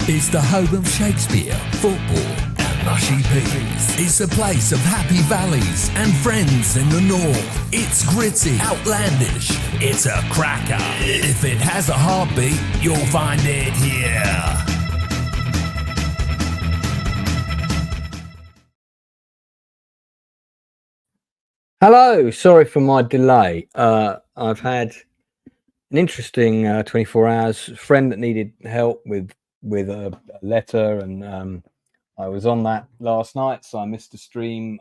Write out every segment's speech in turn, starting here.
It's the home of Shakespeare, football, and mushy peas. It's a place of happy valleys and friends in the north. It's gritty, outlandish. It's a cracker. If it has a heartbeat, you'll find it here. Hello, sorry for my delay. I've had an interesting 24 hours. A friend that needed help with a letter, and I was on that last night, so I missed a stream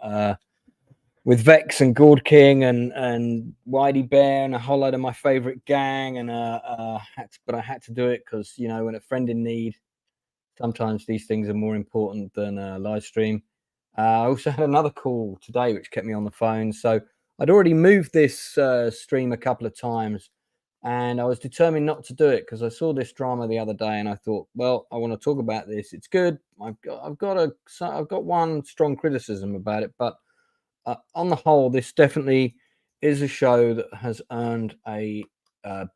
with Vex and Gord King and Whitey Bear and a whole load of my favourite gang, and but I had to do it because, you know, when a friend in need, sometimes these things are more important than a live stream. I also had another call today which kept me on the phone. So I'd already moved this stream a couple of times, and I was determined not to do it because I saw this drama the other day and I thought, well, I want to talk about this. It's good. I've got one strong criticism about it, but on the whole, this definitely is a show that has earned a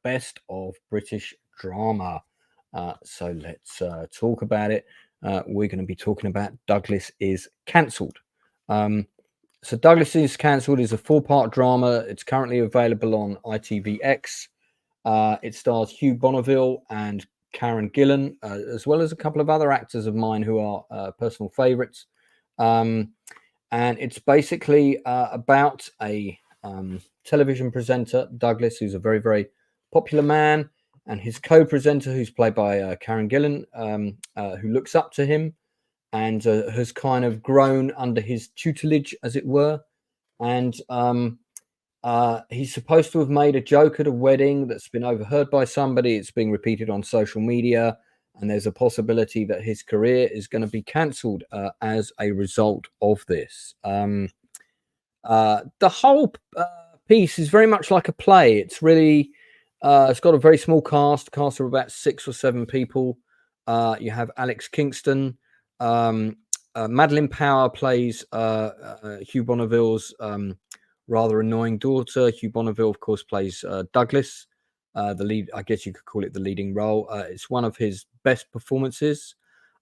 best of British drama. So let's talk about it. We're going to be talking about Douglas is Cancelled. So Douglas is Cancelled is a 4-part drama. It's currently available on ITV X. It stars Hugh Bonneville and Karen Gillan, as well as a couple of other actors of mine who are personal favourites. And it's basically about a television presenter, Douglas, who's a very, very popular man, and his co-presenter, who's played by Karen Gillan, who looks up to him and has kind of grown under his tutelage, as it were. And he's supposed to have made a joke at a wedding that's been overheard by somebody. It's being repeated on social media, and there's a possibility that his career is going to be cancelled as a result of this. The whole piece is very much like a play. It's really... it's got a very small cast of about 6 or 7 people. You have Alex Kingston. Madeline Power plays Hugh Bonneville's rather annoying daughter. Hugh Bonneville, of course, plays Douglas, the lead. I guess you could call it the leading role. It's one of his best performances.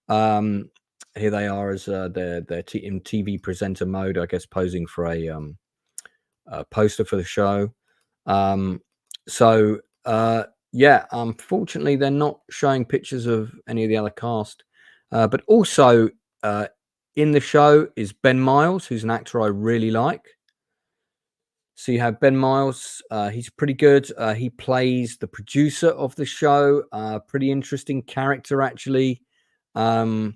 Here they are as their in TV presenter mode, I guess, posing for a poster for the show. Unfortunately, they're not showing pictures of any of the other cast. But also in the show is Ben Miles, who's an actor I really like. So you have Ben Miles. He's pretty good. He plays the producer of the show. Pretty interesting character, actually. I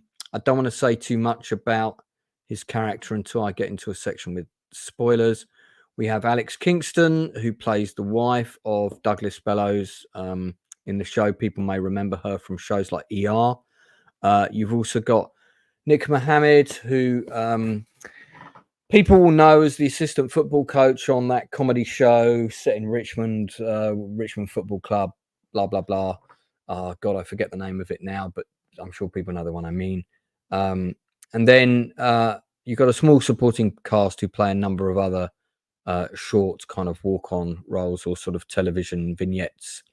don't want to say too much about his character until I get into a section with spoilers. We have Alex Kingston, who plays the wife of Douglas Bellows in the show. People may remember her from shows like ER. You've also got Nick Mohammed, who people will know as the assistant football coach on that comedy show set in Richmond, Richmond Football Club, blah, blah, blah. God, I forget the name of it now, but I'm sure people know the one I mean. And then you've got a small supporting cast who play a number of other short kind of walk-on roles or sort of television vignettes.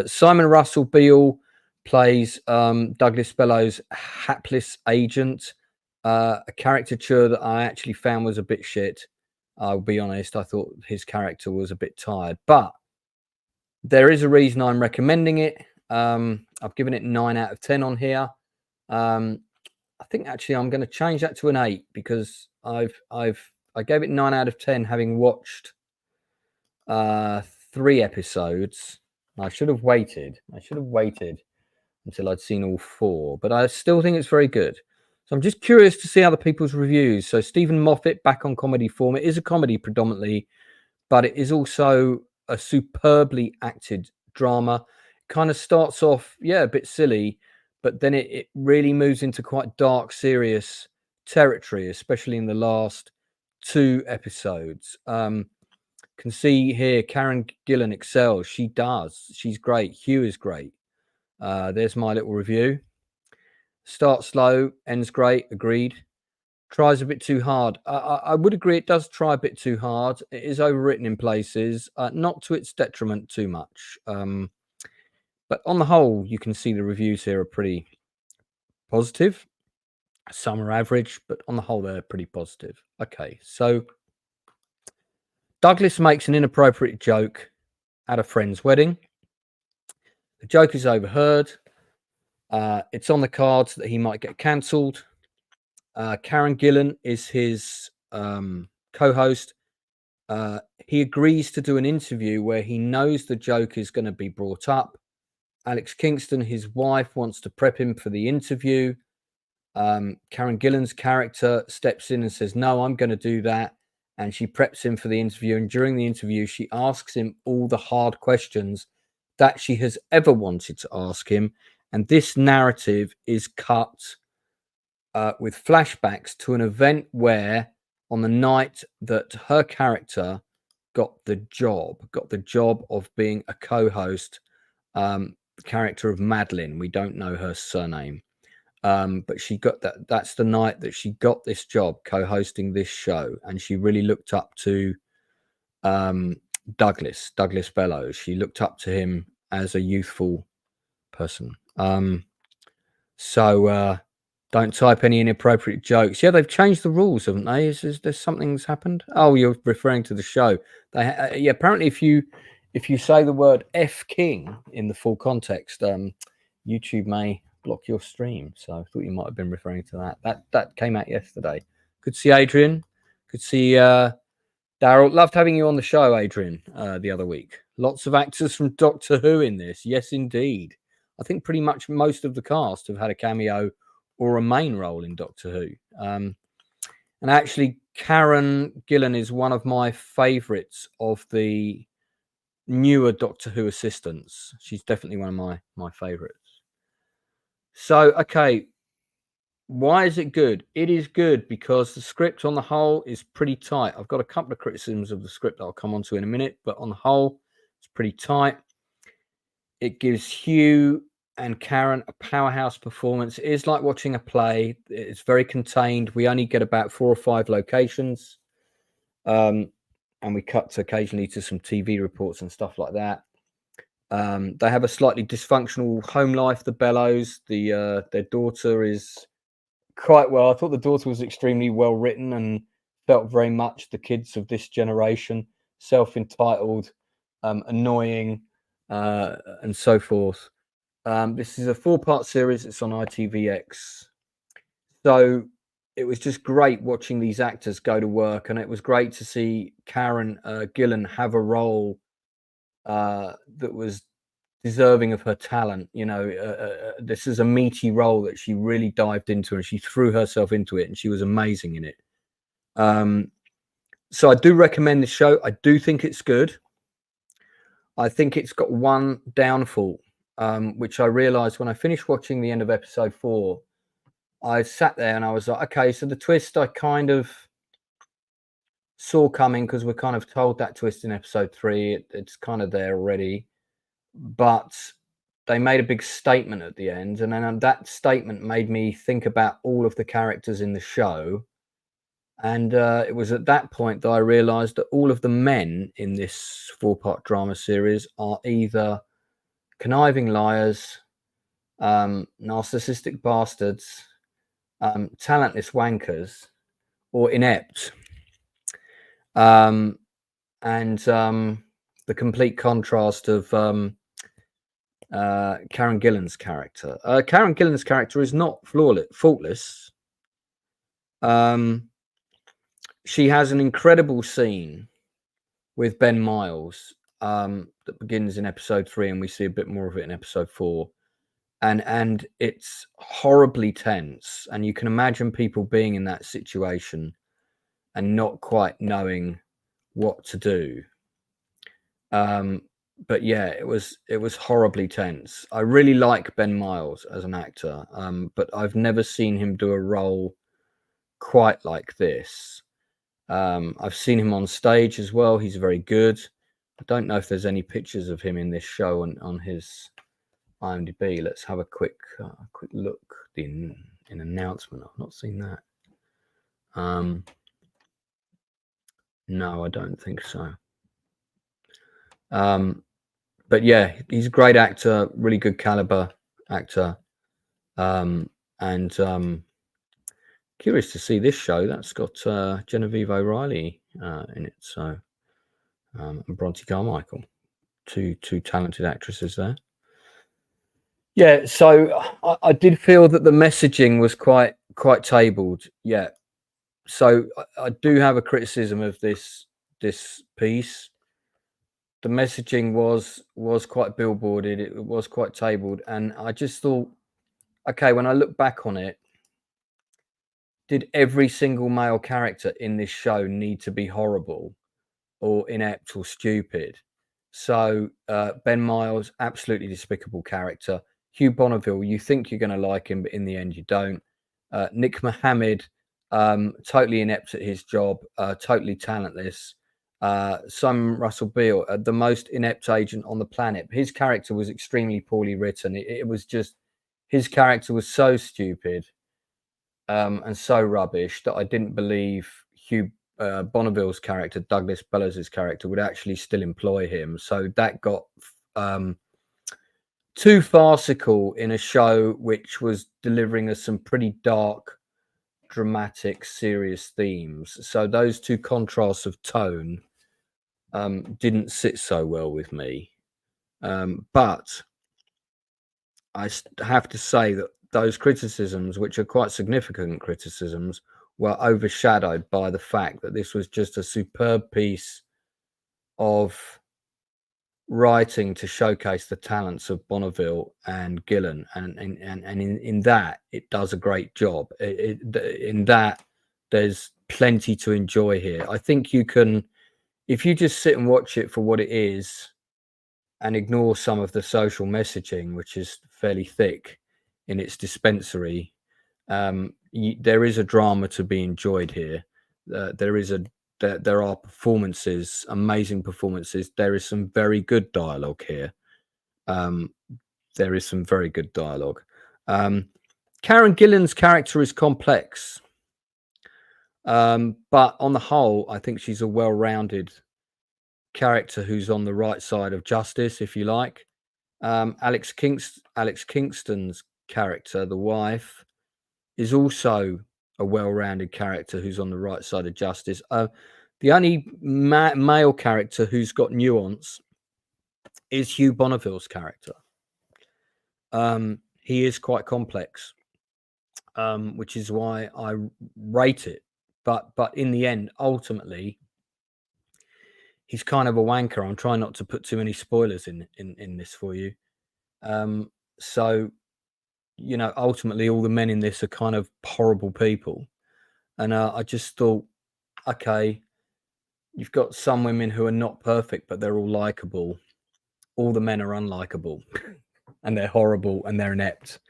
Simon Russell Beale plays Douglas Bellows' hapless agent, a caricature that I actually found was a bit shit. I'll be honest, I thought his character was a bit tired, but there is a reason I'm recommending it. I've given it 9 out of 10 on here. I think actually I'm going to change that to an 8 because I gave it 9 out of 10 having watched 3 episodes. I should have waited until I'd seen all 4, but I still think it's very good. So I'm just curious to see other people's reviews. So Stephen Moffat back on comedy form. It is a comedy predominantly, but it is also a superbly acted drama. Kind of starts off, a bit silly, but then it really moves into quite dark, serious territory, especially in the last 2 episodes. Can see here Karen Gillan excels. She does. She's great. Hugh is great. There's my little review. Starts slow, ends great. Agreed. Tries a bit too hard. I would agree it does try a bit too hard. It is overwritten in places, not to its detriment too much. But on the whole, you can see the reviews here are pretty positive. Some are average, but on the whole, they're pretty positive. Okay, so Douglas makes an inappropriate joke at a friend's wedding. The joke is overheard. It's on the cards that he might get cancelled. Karen Gillan is his co-host. He agrees to do an interview where he knows the joke is going to be brought up. Alex Kingston, his wife, wants to prep him for the interview. Karen Gillan's character steps in and says, no, I'm going to do that. And she preps him for the interview. And during the interview, she asks him all the hard questions that she has ever wanted to ask him. And this narrative is cut with flashbacks to an event where on the night that her character got the job of being a co-host, character of Madeline. We don't know her surname. But she got that's the night that she got this job co-hosting this show, and she really looked up to Douglas Bellows. She looked up to him as a youthful person. So don't type any inappropriate jokes. Yeah, they've changed the rules, haven't they? Is there something's happened? Oh, you're referring to the show. Yeah, apparently if you say the word F King in the full context, YouTube may block your stream. So I thought you might have been referring to that. That came out yesterday. Good to see Adrian. Good to see Daryl. Loved having you on the show, Adrian, the other week. Lots of actors from Doctor Who in this. Yes, indeed. I think pretty much most of the cast have had a cameo or a main role in Doctor Who. And actually, Karen Gillan is one of my favourites of the newer Doctor Who assistants. She's definitely one of my favourites. So, okay, why is it good? It is good because the script on the whole is pretty tight. I've got a couple of criticisms of the script that I'll come on to in a minute, but on the whole, it's pretty tight. It gives Hugh and Karen a powerhouse performance. It is like watching a play. It's very contained. We only get about 4 or 5 locations, and we cut occasionally to some TV reports and stuff like that. They have a slightly dysfunctional home life, the Bellows. Their daughter is quite well. I thought the daughter was extremely well written and felt very much the kids of this generation, self-entitled, annoying, and so forth. This is a 4-part series. It's on ITV X. So it was just great watching these actors go to work, and it was great to see Karen Gillan have a role that was deserving of her talent. You know, this is a meaty role that she really dived into, and she threw herself into it, and she was amazing in it. So I do recommend this show. I do think it's good. I think it's got one downfall, which I realized when I finished watching the end of episode 4. I sat there and I was like, okay, so the twist I kind of saw coming, because we're kind of told that twist in episode 3. It's kind of there already, but they made a big statement at the end, and then that statement made me think about all of the characters in the show. And it was at that point that I realized that all of the men in this 4-part drama series are either conniving liars, narcissistic bastards, talentless wankers, or inept. And the complete contrast of Karen Gillan's character. Karen Gillan's character is not faultless. She has an incredible scene with Ben Miles that begins in episode 3, and we see a bit more of it in episode 4. And it's horribly tense, and you can imagine people being in that situation and not quite knowing what to do. But yeah, it was horribly tense. I really like Ben Miles as an actor, but I've never seen him do a role quite like this. I've seen him on stage as well. He's very good. I don't know if there's any pictures of him in this show on his IMDb. Let's have a quick look in announcement. I've not seen that. No, I don't think so. But yeah, he's a great actor, really good caliber actor. And curious to see this show. That's got Genevieve O'Reilly in it. So and Bronte Carmichael, two talented actresses there. Yeah, so I did feel that the messaging was quite tabled. Yeah, so I do have a criticism of this piece. The messaging was quite billboarded. It was quite tabled, and I just thought, okay, when I look back on it, did every single male character in this show need to be horrible or inept or stupid? So Ben Miles, absolutely despicable character. Hugh Bonneville, you think you're going to like him, but in the end you don't. Nick Mohammed, totally inept at his job, totally talentless. Simon Russell Beale, the most inept agent on the planet. His character was extremely poorly written. It was just, his character was so stupid and so rubbish that I didn't believe Hugh Bonneville's character, Douglas Bellows' character, would actually still employ him. So that got too farcical in a show which was delivering us some pretty dark, dramatic, serious themes. So those two contrasts of tone didn't sit so well with me. But I have to say that those criticisms, which are quite significant criticisms, were overshadowed by the fact that this was just a superb piece of writing to showcase the talents of Bonneville and Gillan, and in that it does a great job. In that there's plenty to enjoy here. I think you can, if you just sit and watch it for what it is and ignore some of the social messaging, which is fairly thick in its dispensary, there is a drama to be enjoyed here. There are performances, amazing performances. There is some very good dialogue here. There is some very good dialogue. Karen Gillan's character is complex, but on the whole, I think she's a well-rounded character who's on the right side of justice, if you like. Alex Kingston's character, the wife, is also a well-rounded character who's on the right side of justice. The only male character who's got nuance is Hugh Bonneville's character. He is quite complex, which is why I rate it. But in the end, ultimately, he's kind of a wanker. I'm trying not to put too many spoilers in this for you. So, you know, ultimately, all the men in this are kind of horrible people. And I just thought, okay, you've got some women who are not perfect, but they're all likable. All the men are unlikable and they're horrible and they're inept.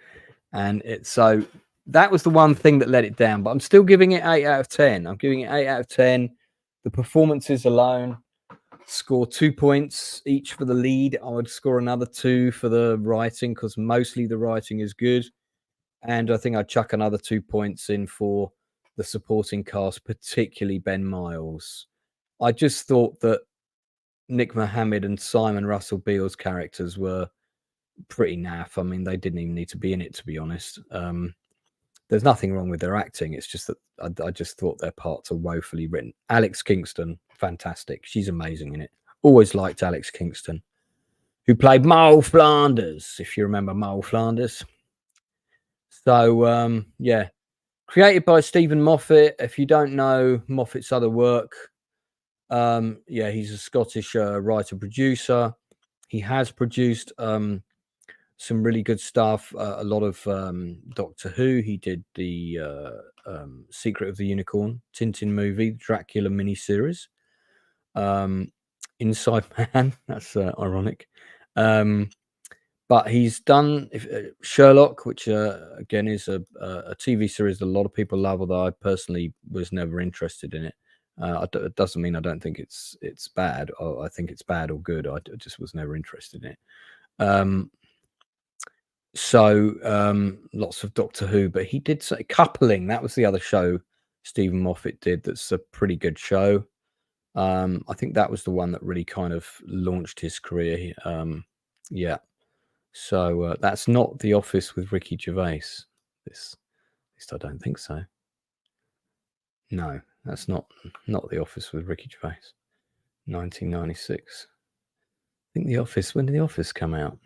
And so that was the one thing that let it down. But I'm still giving it 8 out of 10. I'm giving it 8 out of 10. The performances alone score 2 points each for the lead. I would score another 2 for the writing, because mostly the writing is good. And I think I'd chuck another 2 points in for the supporting cast, particularly Ben Miles. I just thought that Nick Mohammed and Simon Russell Beale's characters were pretty naff. I mean, they didn't even need to be in it, to be honest. There's nothing wrong with their acting. It's just that I just thought their parts are woefully written. Alex Kingston, fantastic. She's amazing in it. Always liked Alex Kingston, who played Mole Flanders, if you remember Mole Flanders. So, yeah. Created by Stephen Moffat. If you don't know Moffat's other work, yeah, he's a Scottish writer-producer. He has produced some really good stuff. A lot of Doctor Who. He did the Secret of the Unicorn Tintin movie, Dracula miniseries. Inside Man. That's ironic. But he's done Sherlock, which again is a TV series that a lot of people love, although I personally was never interested in it. It doesn't mean I don't think it's bad, or I think it's bad or good. I just was never interested in it. So lots of Doctor Who, but he did say Coupling. That was the other show Stephen Moffat did. That's a pretty good show. I think that was the one that really kind of launched his career. Yeah. So that's not The Office with Ricky Gervais. Office. At least I don't think so. No, that's not The Office with Ricky Gervais. 1996. I think The Office. When did The Office come out?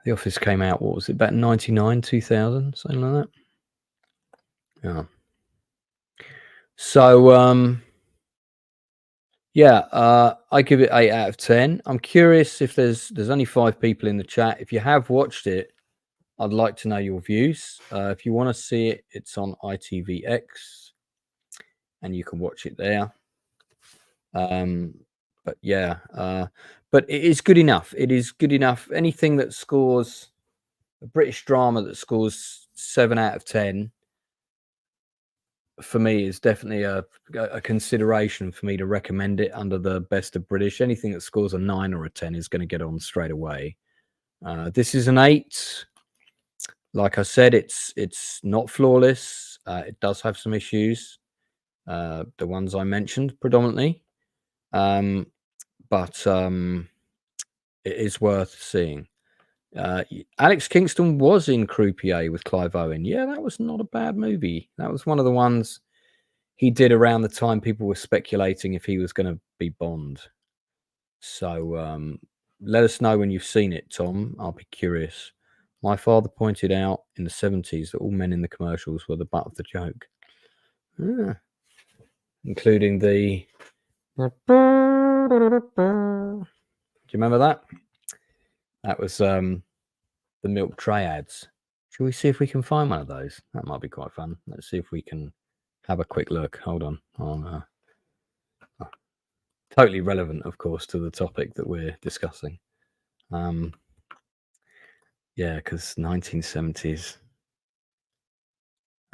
The Office came out. What was it? About 99, 2000, something like that. Yeah. So yeah, I give it 8 out of 10. I'm curious if there's only 5 people in the chat. If you have watched it, I'd like to know your views. If you want to see it, it's on ITV X, and you can watch it there. But yeah, but it is good enough. It is good enough. Anything that scores a British drama that scores 7 out of 10 for me is definitely a consideration for me to recommend it under the best of British. Anything that scores a 9 or a 10 is going to get on straight away. This is an 8. Like I said, it's not flawless. It does have some issues, the ones I mentioned predominantly, but it is worth seeing. Alex Kingston was in Croupier with Clive Owen. Yeah, that was not a bad movie. That was one of the ones he did around the time people were speculating if he was going to be Bond. So let us know when you've seen it, Tom. I'll be curious. My father pointed out in the 70s that all men in the commercials were the butt of the joke. Including the... Do you remember that? That was the milk tray ads. Shall we see if we can find one of those? That might be quite fun. Let's see if we can have a quick look. Hold on. Totally relevant, of course, to the topic that we're discussing. Yeah, because 1970s.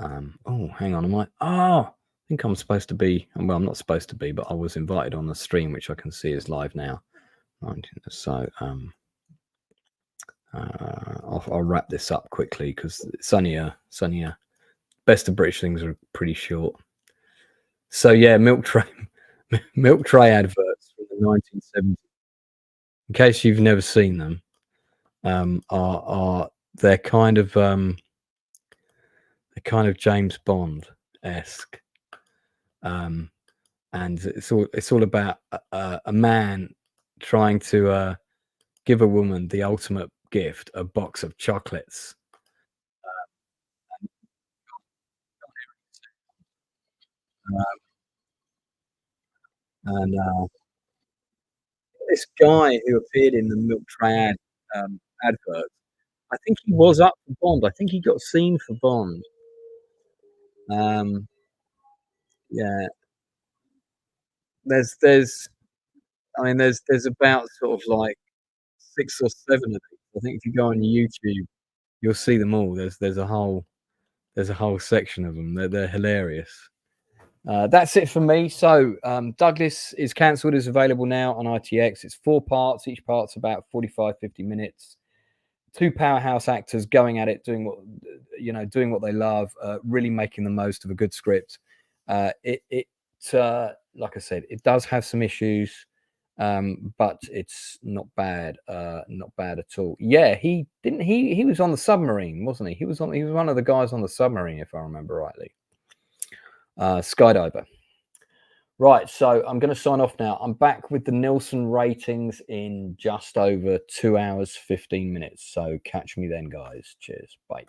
Oh, hang on. I think I'm supposed to be. Well, I'm not supposed to be, but I was invited on the stream, which I can see is live now. So I'll wrap this up quickly because it's only a best of British things are pretty short. So yeah, milk tray adverts from the 1970s. In case you've never seen them, they're kind of James Bond-esque, and it's all about a man trying to give a woman the ultimate gift, a box of chocolates. And this guy who appeared in the milk tray advert, I think he was up for Bond. I think he got seen for Bond. Yeah, there's about sort of like 6 or 7 of these. I think if you go on YouTube, you'll see them all. There's a whole section of them. They're hilarious. That's it for me. So Douglas is cancelled. Is available now on ITX. It's 4 parts. Each part's about 45-50 minutes. 2 powerhouse actors going at it, doing what they love, really making the most of a good script. Like I said, it does have some issues, but it's not bad. Not bad at all. Yeah, he was on the submarine, wasn't he? He was one of the guys on the submarine, if I remember rightly. Skydiver. Right, so I'm going to sign off now. I'm back with the Nielsen ratings in just over 2 hours, 15 minutes. So catch me then, guys. Cheers. Bye.